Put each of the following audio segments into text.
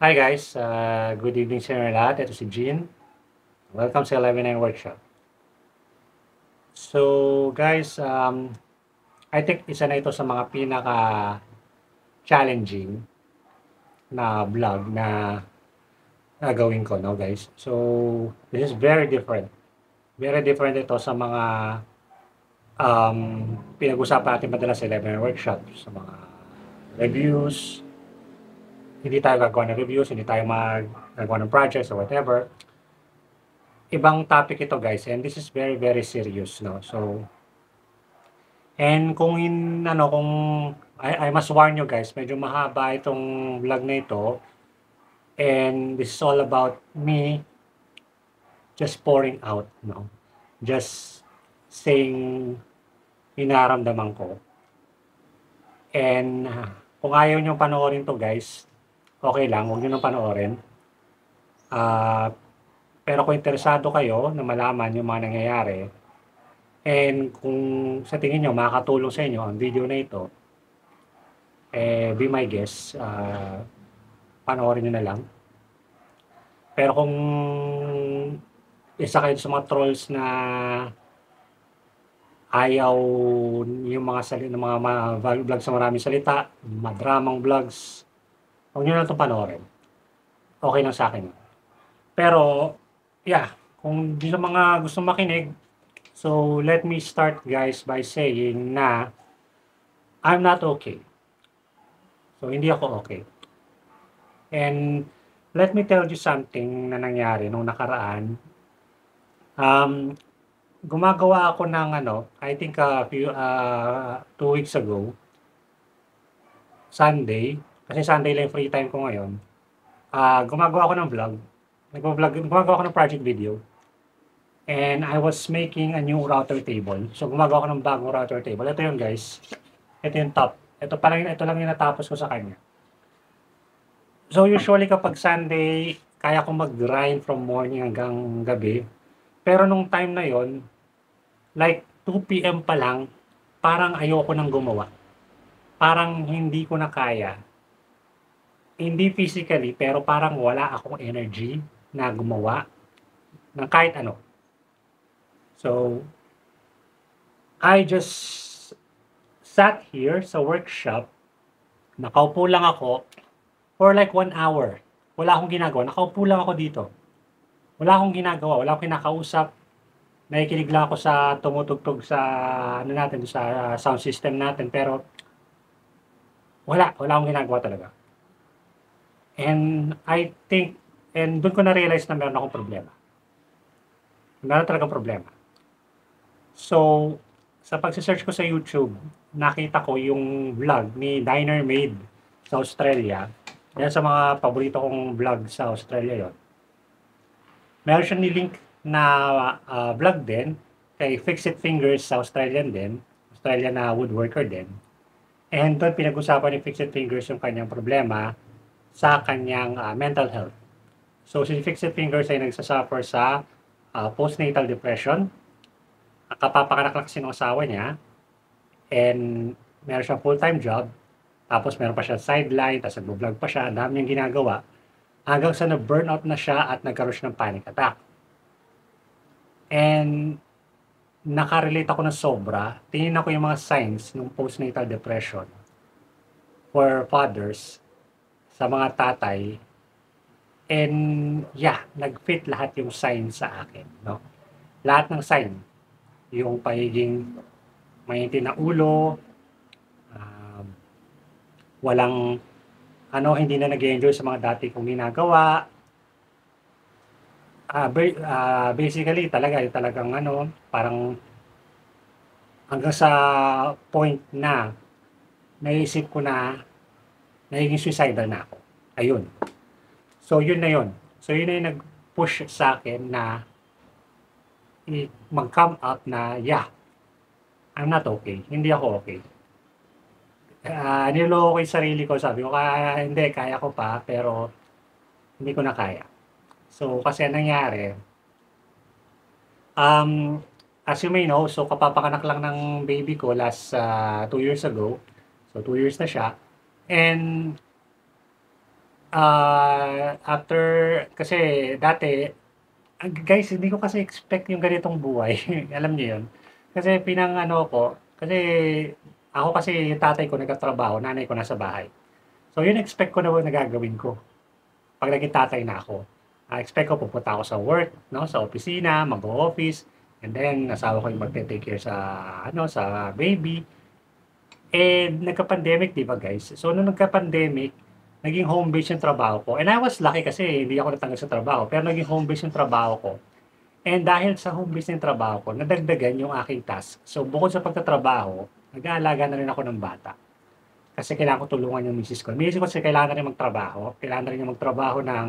Hi guys, good evening sa inyo lahat. Ito si Jean. Welcome sa 11 Workshop. So guys, I think isa na ito sa mga pinaka-challenging na vlog na gagawin ko, no guys? So this is very different. Very different ito sa mga pinag-usapan natin madalas sa 11 Workshop. Sa mga reviews, hindi tayo gagawa ng reviews, hindi tayo gagawa ng projects or whatever. Ibang topic ito guys, and this is very very serious, no? So and kung I must warn you guys, medyo mahaba itong vlog na ito, and this is all about me just pouring out, no? Just saying yung nararamdaman ko. And kung ayaw niyong panoorin 'to guys, okay lang, huwag niyo nang panoorin. Pero kung interesado kayo na malaman yung mga nangyayari, and kung sa tingin niyo makakatulong sa inyo ang video na ito, be my guest, panoorin niyo na lang. Pero kung isa kayo sa mga trolls na ayaw yung mga vlog sa maraming salita, madramang vlogs, huwag niyo na 'tong panoorin. Okay lang sa akin. Pero, yeah, kung di sa mga gustong makinig, so let me start guys by saying na I'm not okay. So hindi ako okay. And let me tell you something na nangyari nung nakaraan. Gumagawa ako ng I think a few 2 weeks ago, Sunday, kasi Sunday lang yung free time ko ngayon. Gumagawa ako ng vlog. Gumagawa ako ng project video. And I was making a new router table. So gumagawa ako ng bagong router table. Ito yun guys. Ito yung top. Ito lang yung natapos ko sa kanya. So usually kapag Sunday, kaya kong mag-grind from morning hanggang gabi. Pero nung time na yon, like 2 PM pa lang, parang ayoko nang gumawa. Parang hindi ko na kaya. Hindi physically, pero parang wala akong energy na gumawa ng kahit ano. So, I just sat here sa workshop, nakaupo lang ako for like 1 hour. Wala akong ginagawa, nakaupo lang ako dito. Wala akong ginagawa, wala akong kinakausap. Nakikinig lang ako sa tumutugtog sa sa sound system natin, pero wala akong ginagawa talaga. And I think, and doon ko na-realize na meron akong problema. Meron talagang problema. So, sa pagse-search ko sa YouTube, nakita ko yung vlog ni Diner Maid sa Australia. Yan sa mga paborito kong vlog sa Australia yon. Meron siyang nilink na vlog din kay Fix It Fingers sa Australian din. Australian na woodworker din. And doon pinag-usapan ni Fix It Fingers yung kanyang problema sa kanyang mental health. So si Fix It Fingers ay nagsasuffer sa postnatal depression. Kapapakanak lang kasi ng asawa niya, and meron siyang full-time job, tapos meron pa siya sideline, tapos nag-vlog pa siya, ang dami niyang ginagawa, hanggang sa na-burnout na siya at nagkaroon siya ng panic attack. And nakarelate ako ng sobra, tingin ko yung mga signs ng postnatal depression for fathers sa mga tatay, and yeah, nag-fit lahat yung signs sa akin, no? Lahat ng sign, yung pagiging mainit na ulo, walang hindi na nag-enjoy sa mga dati kong ginagawa. Basically talagang parang hanggang sa point na naisip ko na nagiging suicidal na ako. Ayun. So yun na yun. So yun na yung nag-push sa akin na mag-come up na, yeah, I'm not okay. Hindi ako okay. Niloloko ko yung sarili ko. Sabi ko, hindi, kaya ko pa, pero hindi ko na kaya. So, kasi nangyari, as you may know, so kapapakanak lang ng baby ko last 2 years ago. So, 2 years na siya. And After kasi dati guys, hindi ko kasi expect yung ganitong buhay, alam niyo yun? Kasi pinang-ano ko, kasi ako kasi yung tatay ko nagtatrabaho, nanay ko nasa bahay. So yun expect ko na gagawin ko 'pag naging tatay na ako. Expect ko pupunta ako sa work 'no, sa opisina, mag-o-office, and then asawa ko yung magte-take care sa ano, sa baby. Nagka-pandemic 'di ba guys? So nung nagka-pandemic, naging home base yung trabaho ko, and I was lucky kasi hindi ako natanggal sa trabaho, pero naging home base yung trabaho ko. And dahil sa home base ng trabaho ko, nadagdagan yung aking task. So bukod sa pagtatrabaho, nag-aalaga na rin ako ng bata. Kasi kailangan ko tulungan yung misis ko. Misis ko kasi kailangan na rin magtrabaho. Kailangan na rin niya magtrabaho ng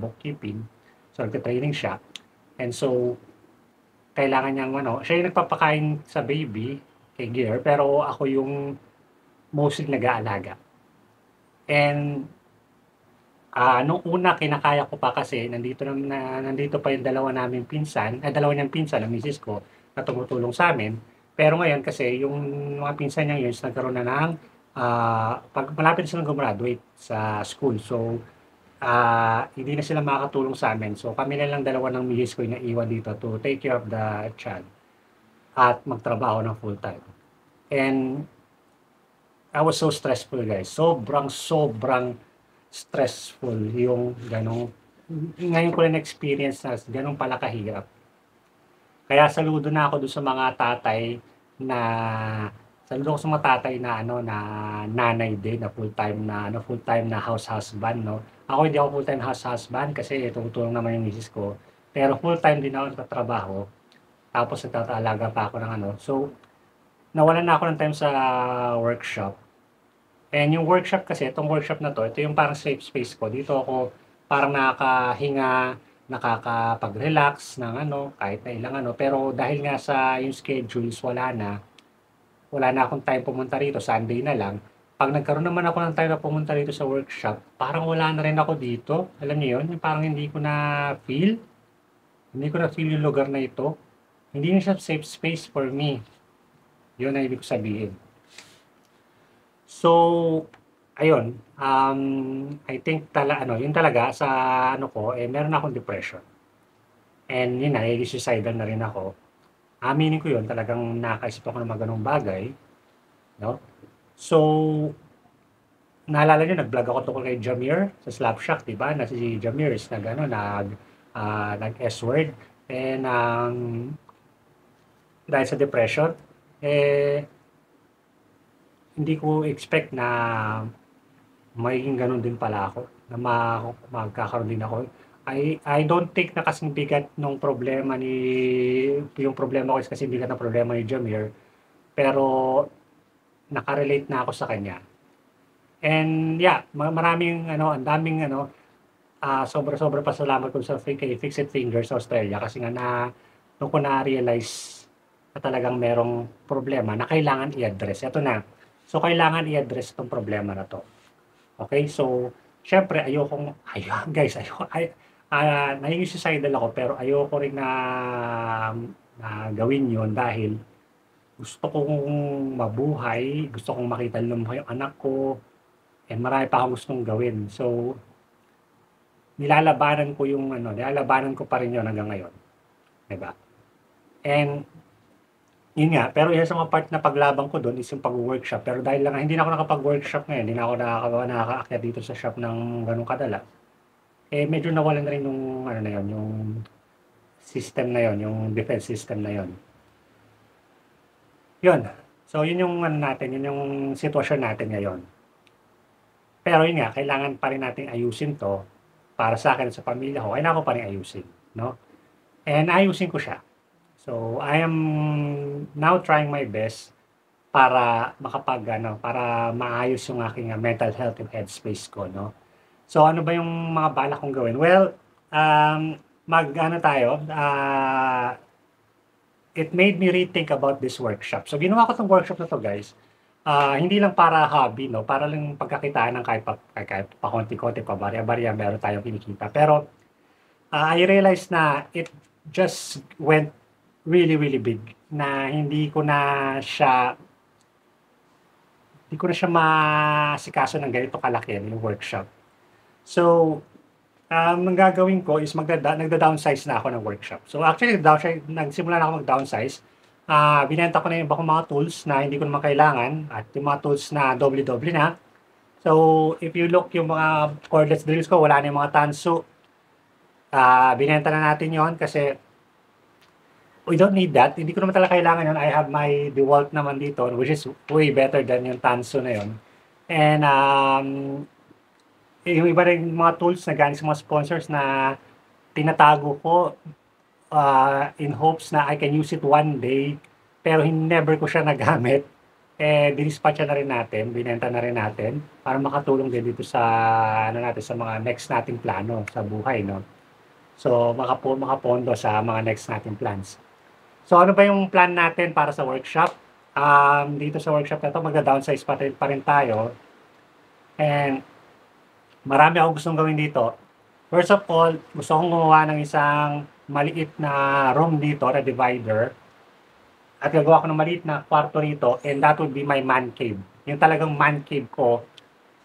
bookkeeping. So nagte-training siya. And so, kailangan niyang ano, siya yung nagpapakain sa baby, kay Gear, pero ako yung mostly nag-aalaga. And nung una kinakaya ko pa kasi nandito pa yung dalawa naming pinsan, ay dalawa niyang pinsan, ang misis ko, na tumutulong sa amin. Pero ngayon kasi yung mga pinsan niyang yun is nagkaroon na ng, 'pag malapit na silang gumraduate sa school. So, hindi na sila makakatulong sa amin. So, kami na lang dalawa ng misis ko yung naiwan dito to take care of the child at magtrabaho ng full-time. And I was so stressful guys. Sobrang stressful yung gano'ng ngayon ko lang na-experience na gano'n pala kahirap. Kaya saludo na ako dun sa mga tatay na saludo ako sa mga tatay na ano, na nanay din na full-time na house husband 'no. Ako hindi ako full-time house husband kasi tumutulong naman yung misis ko, pero full-time din ako nagtatrabaho, tapos nag-aalaga pa ako ng ano. So, nawalan na ako ng time sa workshop. And yung workshop kasi, itong workshop na 'to, ito yung parang safe space ko. Dito ako parang nakakahinga, nakakapag-relax ng ano, kahit na ilang ano. Pero dahil nga sa yung schedules wala na akong time pumunta rito, Sunday na lang. 'Pag nagkaroon naman ako ng time na pumunta rito sa workshop, parang wala na rin ako dito. Alam niyo yun? Yung parang hindi ko na feel yung lugar na ito. Hindi na siya safe space for me. Yun ang ibig ko sabihin. So, ayun, I think yun talaga sa ano ko, meron akong depression. And yun na, suicidal na rin ako. Aminin ko yun, talagang nakakaisip ako ng mga ganong bagay, no? So, naalala niyo, nag-vlog ako tungkol kay Jamir sa Slapshack, di ba? Na si Jamir is nag-S-word. And dahil sa depression, eh, hindi ko expect na magiging gano'n din pala ako, na magkakaroon din ako. I don't think na kasing bigat nung problema yung problema ko is kasing bigat ng problema ni Jamir, pero naka-relate na ako sa kanya. And yeah, maraming ano, ang daming ano, sobra-sobra pasalamat ko kay Fix It Fingers sa Australia kasi nga do'n ko na-realize na talagang merong problema na kailangan i-address. Eto na, so kailangan i-address 'tong problema na 'to. Okay, so siyempre guys, naging suicidal ako pero ayoko rin na gawin 'yon dahil gusto kong mabuhay, gusto kong makita lumuha yung anak ko, and marami pa akong gustong gawin. So, nilalabanan ko pa rin 'yon hanggang ngayon, 'di ba? And yun nga, pero isa sa mga part na paglaban ko do'n is yung pagwo-workshop, pero dahil lang hindi na ako nakapag-workshop ngayon, hindi na ako nakakaakyat dito sa shop ng gano'ng kadalas, medyo nawalan na rin yung ano na yun, yung system na yun, yung defense system na yun. Yun. So yun yung ano natin, yun yung sitwasyon natin ngayon. Pero yun nga, kailangan pa rin nating ayusin 'to para sa'kin at sa pamilya ko, kailangan ko pa rin ayusin, 'no? And ayusin ko siya. So, I am now trying my best para maayos yung aking mental health and headspace ko, 'no? So, ano ba yung mga balak kong gawin? Well, mag-ano tayo, it made me rethink about this workshop. So, ginawa ko 'tong workshop na 'to, guys, hindi lang para hobby, 'no, para lang pagkakitaan ng kahit pakonti-konti, pabarya-barya, meron tayong kinikita. Pero, I realized na it just went really, really big na hindi ko na siya maasikaso ng ganito kalaki yung workshop. So, ang gagawin ko is nagda-downsize na ako ng workshop. So actually, nagsimula na ako mag-downsize. Binenta ko na yung iba kong mga tools na hindi ko naman kailangan at yung mga tools na doble-doble na. So, if you look yung mga cordless drills ko, wala na yung mga tanso. Binenta na natin yon kasi we don't need that. Hindi ko naman talaga kailangan yun. I have my DeWalt naman dito, which is way better than yung tanso na yun. And yung iba rin mga tools na galing sa mga sponsors na tinatago ko in hopes na I can use it one day, pero never ko siya nagamit. Dinispatcha na rin natin, binenta na rin natin para makatulong din dito sa ano natin sa mga next nating plano sa buhay, no? So makapondo sa mga next nating plans. So ano ba yung plan natin para sa workshop? Dito sa workshop na to, magda-downsize pa rin tayo. And marami akong gustong gawin dito. First of all, gusto kong gumawa ng isang maliit na room dito, na divider. At gagawa ko ng maliit na kwarto rito, and that would be my man cave. Yung talagang man cave ko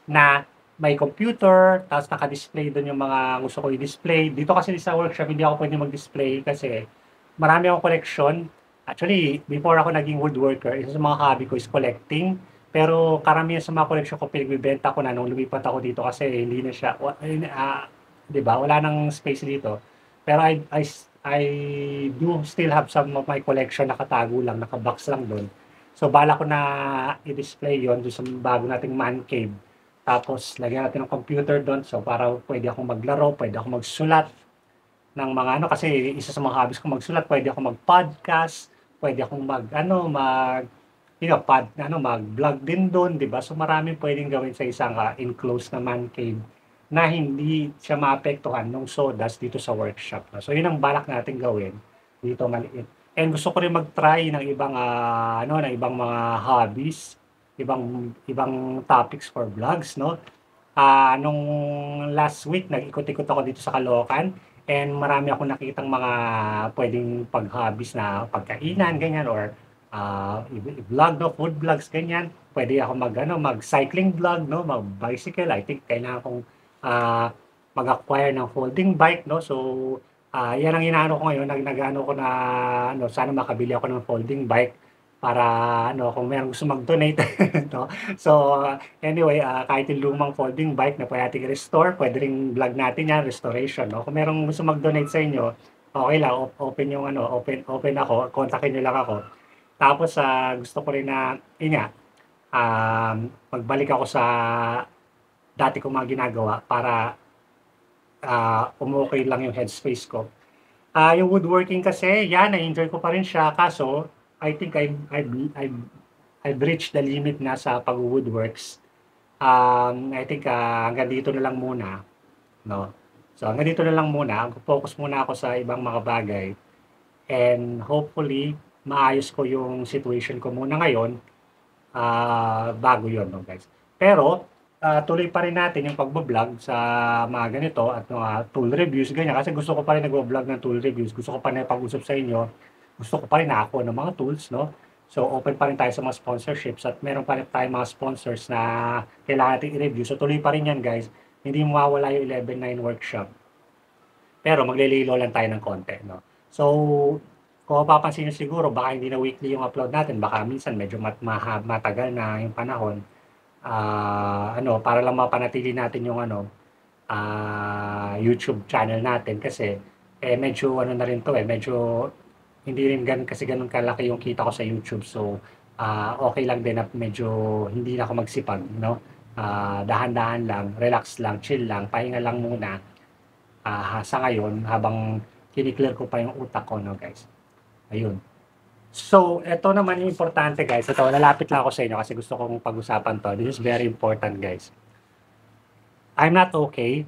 na may computer, tapos naka-display doon yung mga gusto ko i-display. Dito kasi sa workshop, hindi ako pwede mag-display kasi marami akong collection. Actually, before ako naging woodworker, isa sa mga hobby ko is collecting. Pero karamihan sa mga collection ko, pinagbibenta ko na nung lumipat ako dito kasi hindi na siya, di ba, wala nang space dito. Pero I do still have some of my collection nakatago lang, nakabox lang doon. So, bala ko na i-display yon doon sa bago nating man cave. Tapos, lagyan natin ng computer doon. So, para pwede akong maglaro, pwede akong magsulat ng mga ano. Kasi isa sa mga hobbies ko magsulat, pwede akong mag-podcast, pwede akong mag-vlog din doon, di ba? So, maraming pwedeng gawin sa isang enclosed na man cave na hindi siya maapektuhan ng sawdust dito sa workshop. No? So, yun ang balak natin gawin dito maliit. And gusto ko rin mag-try ng ibang ng ibang mga hobbies, ibang topics for vlogs, no? Nung last week nag-ikot-ikot ako dito sa Caloocan and marami akong nakitang mga pwedeng pag-hobbies na pagkainan ganyan or vlog, no, food vlogs ganyan. Pwede ako mag-cycling vlog, no, mag-bicycle. I think kailangan kong mag-acquire ng folding bike, no. So yan ang inaano ko ngayon, nag-ano ko na sana makabili ako ng folding bike para kung mayroong gusto mag-donate, no. So anyway, kahit yung lumang folding bike na pwede nating i-restore, pwede ring vlog natin yan, restoration, no. Kung mayroong gusto mag-donate sa inyo, okay lang, open yung open ako, kontakin niyo lang ako. Tapos gusto ko rin na magbalik ako sa dati kong mga ginagawa para umokey lang yung headspace ko. Yung woodworking kasi, na-enjoy ko pa rin siya. Kaso, I think I've reached the limit na sa pag-woodworks. I think hanggang dito na lang muna. No? So, hanggang dito na lang muna. Focus muna ako sa ibang mga bagay. And hopefully, maayos ko yung situation ko muna ngayon bago yun, no, guys. Pero, tuloy pa rin natin yung pagbablog sa mga ganito at mga tool reviews, ganyan. Kasi gusto ko pa rin nag-vlog ng tool reviews. Gusto ko pa rin pag-usap sa inyo. Gusto ko pa rin na ako ng mga tools, no? So, open pa rin tayo sa mga sponsorships at meron pa rin tayong mga sponsors na kailangan natin i-review. So, tuloy pa rin yan, guys. Hindi mawawala yung 11-9 workshop. Pero, maglililo lang tayo ng konti, no? So, kung mapapansin nyo siguro, baka hindi na weekly yung upload natin. Baka minsan medyo matagal na yung panahon. Para lang mapanatili natin yung YouTube channel natin kasi medyo na rin to medyo hindi rin ganun kalaki yung kita ko sa YouTube. So, okay lang din na medyo hindi na ako magsipag, no? Dahan-dahan lang, relax lang, chill lang, pahinga lang muna sa ngayon habang kiniklear ko pa yung utak ko, no, guys. Ayun. So, ito naman yung importante, guys. Ito, lalapit lang ako sa inyo kasi gusto kong pag-usapan to. This is very important, guys. I'm not okay,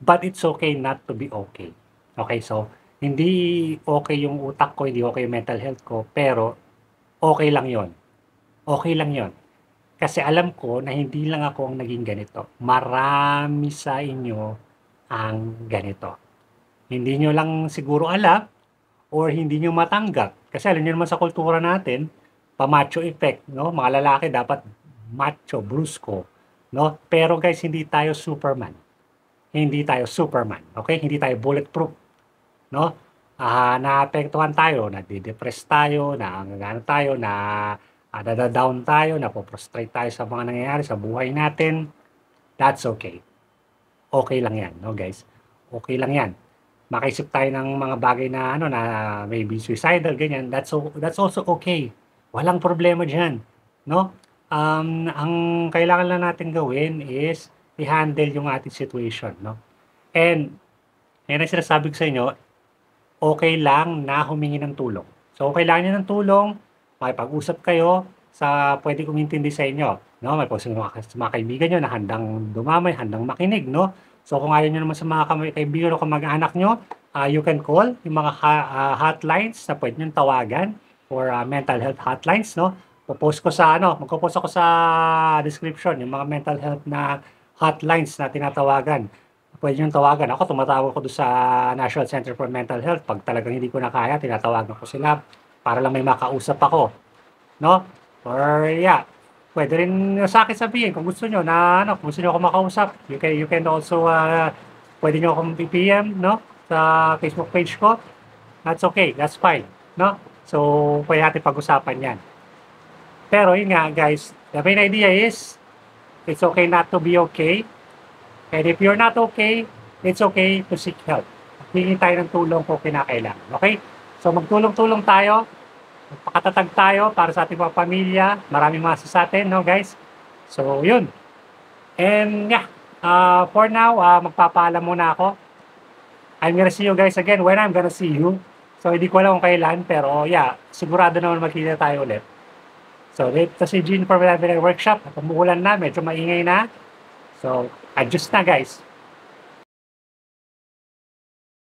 but it's okay not to be okay. Okay, so, hindi okay yung utak ko, hindi okay yung mental health ko, pero okay lang yon. Okay lang yon. Kasi alam ko na hindi lang ako ang naging ganito. Marami sa inyo ang ganito. Hindi nyo lang siguro alam or hindi nyo matanggap. Kasi alam nyo naman sa kultura natin, pa-macho effect, no? Mga lalaki dapat macho, brusco, no? Pero guys, hindi tayo Superman. hindi tayo Superman, okay? Hindi tayo bulletproof, no? Naapektuhan tayo, nade-depress tayo, naangangano tayo, nada-down tayo, napo-frustrate tayo sa mga nangyayari sa buhay natin. That's okay. Okay lang 'yan, no, guys? Okay lang 'yan. Makaisip tayo ng mga bagay na ano, na maybe suicidal, ganyan, that's also okay. Walang problema diyan, no? Ang kailangan lang natin gawin is i-handle yung ating situation, no? And yan ang sinasabi ko sa inyo, okay lang na humingi ng tulong. So, kung kailangan niyo ng tulong, makipag-usap kayo sa puwedeng umintindi sa inyo, no? May po sa mga kaibigan niyo na handang dumamay, handang makinig, no? So, kung ayaw niyo naman sa mga kaibigan o kamag-anak niyo, you can call yung mga hotlines na puwede niyong tawagan or mental health hotlines, no? Magpo-post ako sa description yung mga mental health na hotlines na tinatawagan. Puwede niyong tawagan. Ako tumatawag ako do'n sa National Center for Mental Health 'pag talagang hindi ko na kaya, tinatawagan ko sila para lang may makausap ako, no? Or yeah, puwede rin sa'kin sabihin kung gusto niyo na ano, kung gusto niyo akong makausap, you can also, puwede niyo akong i-PM, no, sa Facebook page ko. That's okay, that's fine, no? So, puwede natin pag-usapan 'yan. Pero yun nga guys, the main idea is, it's okay not to be okay. And if you're not okay, it's okay to seek help. Hingi tayo ng tulong kung kinakailangan. Okay? So magtulong-tulong tayo, magpakatatag tayo para sa ating mga pamilya. Maraming masa sa atin, no guys? So yun. And yeah, for now, magpapaalam muna ako. I'm gonna see you guys again when I'm gonna see you. So hindi ko alam kung kailan, pero yeah, sigurado naman magkita tayo ulit. So dito si Gene for Workshop. At umuulan na, medyo maingay na. So, adjust na guys.